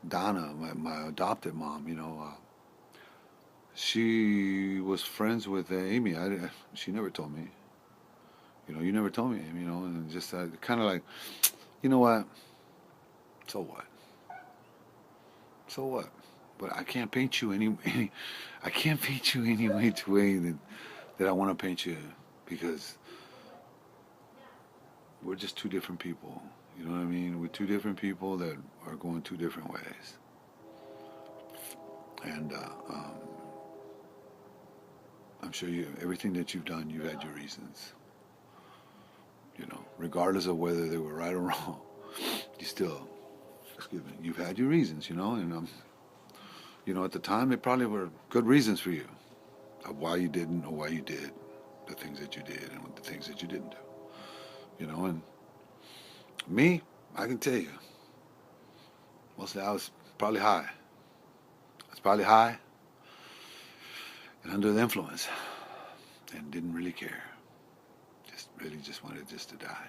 Donna, my adopted mom, she was friends with Amy. She never told me. You never told me, Amy. And just kind of like, you know what? So what? So what? But I can't paint you any I can't paint you any way that I want to paint you because we're just two different people. You know what I mean? We're two different people that are going two different ways. And I'm sure everything that you've done, you've had your reasons. Regardless of whether they were right or wrong, you still, excuse me, you've had your reasons, and at the time, they probably were good reasons for you of why you didn't or why you did the things that you did and the things that you didn't do. And me, I can tell you, mostly I was probably high. I was probably high and under the influence and didn't really care. Just really just wanted just to die.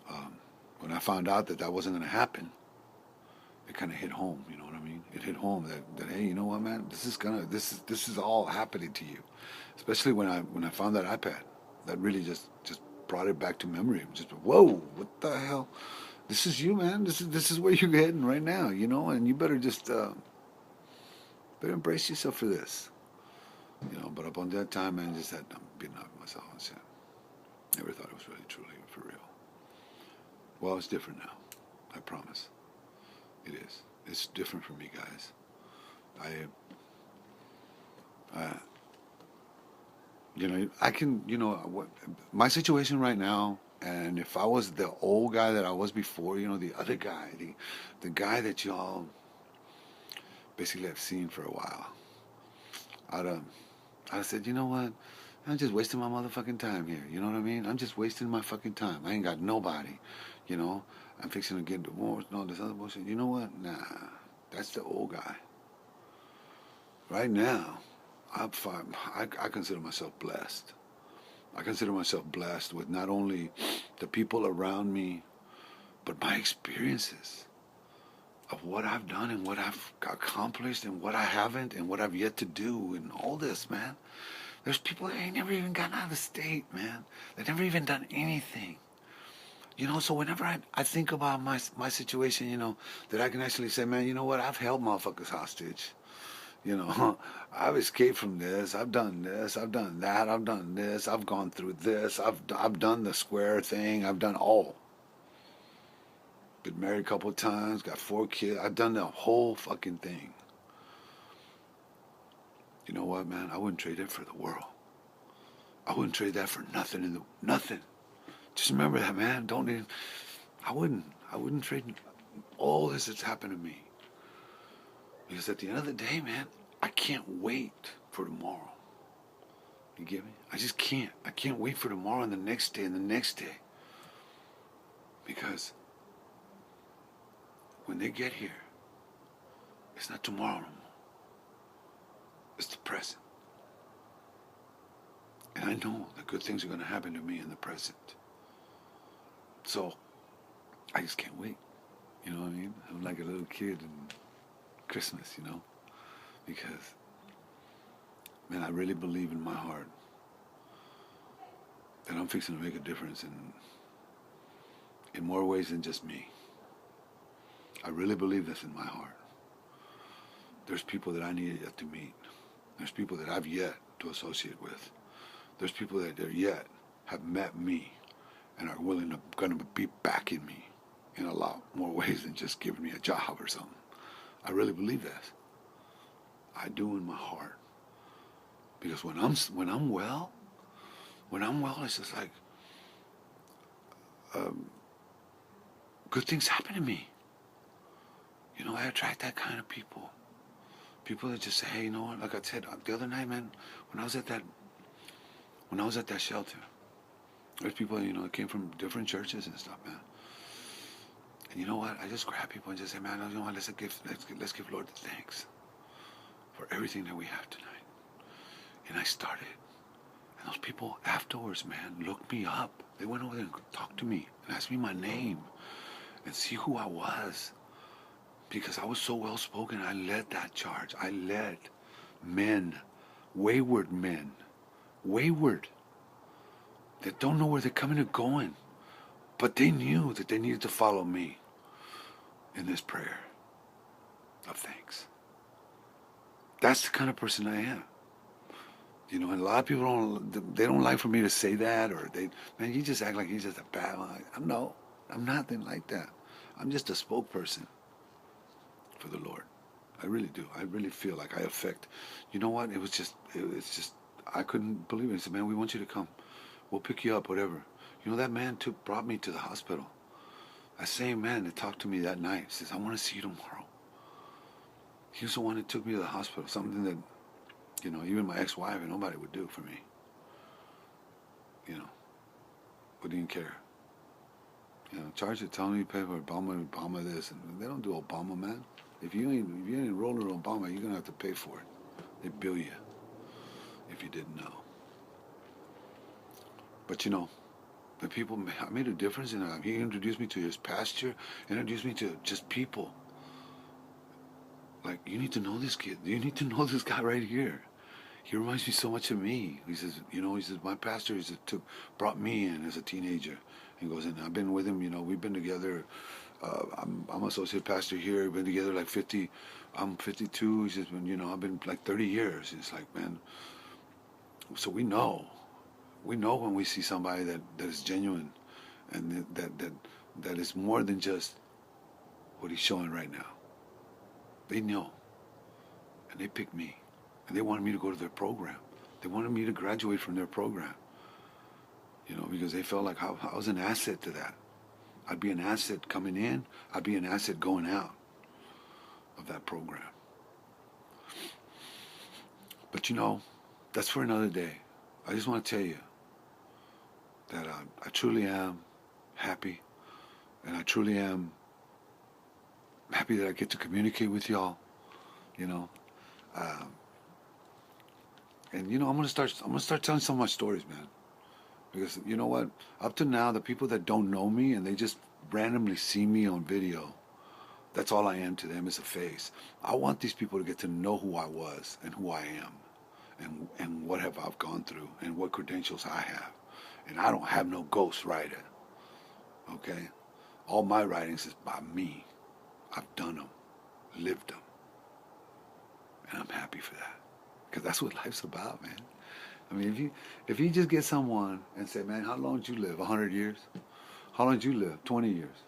Um, when I found out that that wasn't going to happen, it kind of hit home. You know what I mean? It hit home that hey, you know what, man? This is all happening to you. Especially when I found that iPad, that really just brought it back to memory. Just whoa, what the hell? This is you, man. This is where you're heading right now. And you better just better embrace yourself for this. But up on that time, man, just had beating up myself and said, never thought it was really truly for real. Well, it's different now. I promise. It is. It's different for me, guys. I I can, what my situation right now, and if I was the old guy that I was before, the other guy, the guy that y'all basically have seen for a while, I'd have, I'd have said, you know what? I'm just wasting my motherfucking time here. You know what I mean? I'm just wasting my fucking time. I ain't got nobody. You know, I'm fixing to get divorced and all this other bullshit. You know what? Nah, that's the old guy. Right now, I'm fine. I consider myself blessed. I consider myself blessed with not only the people around me, but my experiences of what I've done and what I've accomplished and what I haven't and what I've yet to do and all this, man. There's people that ain't never even gotten out of the state, man. They've never even done anything. So whenever I think about my situation, that I can actually say, man, you know what? I've held motherfuckers hostage. You know, I've escaped from this. I've done this. I've done that. I've done this. I've gone through this. I've done the square thing. I've done all. Been married a couple of times. Got 4 kids. I've done the whole fucking thing. You know what, man? I wouldn't trade it for the world. I wouldn't trade that for nothing nothing. Just remember that, man. Don't even. I wouldn't. I wouldn't trade all this that's happened to me. Because at the end of the day, man, I can't wait for tomorrow. You get me? I just can't. I can't wait for tomorrow and the next day and the next day. Because when they get here, it's not tomorrow no more. It's the present. And I know that good things are going to happen to me in the present. So I just can't wait. You know what I mean? I'm like a little kid in Christmas, because, man, I really believe in my heart that I'm fixing to make a difference in more ways than just me. I really believe this in my heart. There's people that I need yet to meet. There's people that I've yet to associate with. There's people that are yet have met me and are going to be backing me in a lot more ways than just giving me a job or something. I really believe that. I do in my heart. Because when I'm well, it's just like um, good things happen to me. I attract that kind of people. People that just say, hey, you know what? Like I said the other night, man, when I was at that shelter, there's people, that came from different churches and stuff, man. And you know what? I just grab people and just say, man, you know what? Let's give Lord the thanks for everything that we have tonight. And I started. And those people afterwards, man, looked me up. They went over there and talked to me and asked me my name and see who I was. because I was so well spoken. I led that charge. I led men, wayward, wayward, that don't know where they're coming or going. But they knew that they needed to follow me in this prayer of thanks. That's the kind of person I am. You know, and a lot of people don't like for me to say that, or man, you just act like he's just a bad one. No, I'm nothing like that. I'm just a spokesperson for the Lord. I really do. I really feel like I affect. You know what? It's just, I couldn't believe it. He said, man, we want you to come. We'll pick you up, whatever. You know, that man brought me to the hospital. That same man that talked to me that night says, I want to see you tomorrow. He was the one that took me to the hospital. Something that, you know, even my ex-wife and nobody would do for me. You know, wouldn't even care. You know, charge it, telling me you pay for Obama this, and they don't do Obama, man. If you ain't enrolled in Obama, you're gonna have to pay for it. They bill you if you didn't know. But you know, the people, I made a difference in that. He introduced me to his pasture, introduced me to just people. Like, you need to know this kid. You need to know this guy right here. He reminds me so much of me. He says, you know, my pastor brought me in as a teenager. He goes, and I've been with him, you know, we've been together. I'm associate pastor here. We've been together like 50. I'm 52. He says, you know, I've been like 30 years. It's like, man, so we know when we see somebody that is genuine, and that is more than just what he's showing right now. They know, and they picked me, and they wanted me to go to their program. They wanted me to graduate from their program, you know, because they felt like I was an asset to that. I'd be an asset coming in. I'd be an asset going out of that program. But you know, that's for another day. I just want to tell you that I truly am happy, and I truly am happy that I get to communicate with y'all. You know, and you know, I'm gonna start telling some of my stories, man. Because you know what? Up to now, the people that don't know me and they just randomly see me on video, that's all I am to them, is a face. I want these people to get to know who I was and who I am, and what have I've gone through and what credentials I have. And I don't have no ghost writer. Okay? All my writings is by me. I've done them, lived them, and I'm happy for that. Because that's what life's about, man. I mean, if you just get someone and say, man, how long did you live? 100 years? How long did you live? 20 years.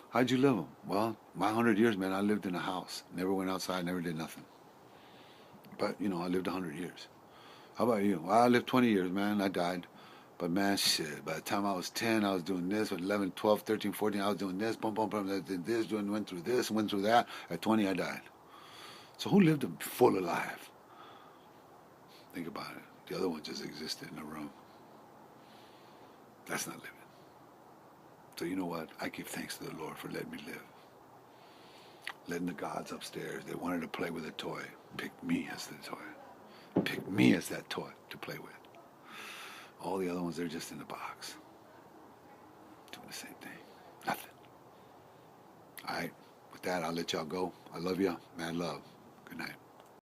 How'd you live them? Well, my 100 years, man, I lived in a house. Never went outside, never did nothing. But, you know, I lived 100 years. How about you? Well, I lived 20 years, man. I died. But, man, shit, by the time I was 10, I was doing this. At 11, 12, 13, 14, I was doing this. Boom, boom, boom. I did this, went through this, went through that. At 20, I died. So who lived full alive? Think about it. The other one just existed in a room. That's not living. So you know what? I give thanks to the Lord for letting me live. Letting the gods upstairs, they wanted to play with a toy, pick me as the toy. Pick me as that toy to play with. All the other ones, they're just in the box. Doing the same thing. Nothing. All right. With that, I'll let y'all go. I love y'all. Mad love. Good night.